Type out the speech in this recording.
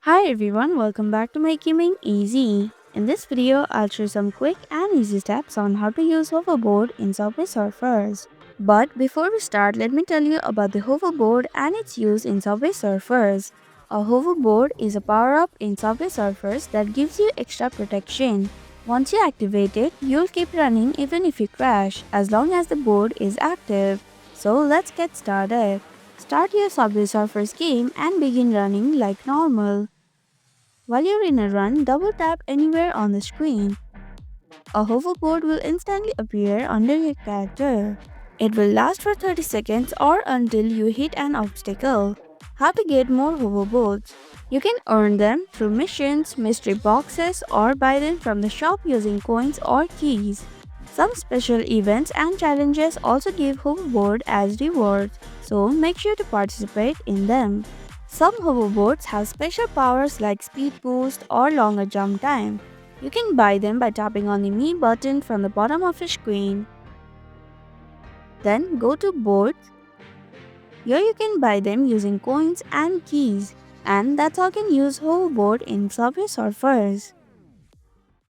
Hi everyone, welcome back to my Gaming Easy. In this video, I'll share some quick and easy steps on how to use hoverboard in Subway Surfers. But before we start, let me tell you about the hoverboard and its use in Subway Surfers. A hoverboard is a power-up in Subway Surfers that gives you extra protection. Once you activate it, you'll keep running even if you crash, as long as the board is active. So let's get started. Start your Subway Surfers game and begin running like normal. While you're in a run, double tap anywhere on the screen. A hoverboard will instantly appear under your character. It will last for 30 seconds or until you hit an obstacle. How to get more hoverboards? You can earn them through missions, mystery boxes, or buy them from the shop using coins or keys. Some special events and challenges also give hoverboard as rewards, so make sure to participate in them. Some hoverboards have special powers like speed boost or longer jump time. You can buy them by tapping on the Me button from the bottom of your screen. Then go to boards. Here you can buy them using coins and keys. And that's how you can use hoverboard in Subway Surfers.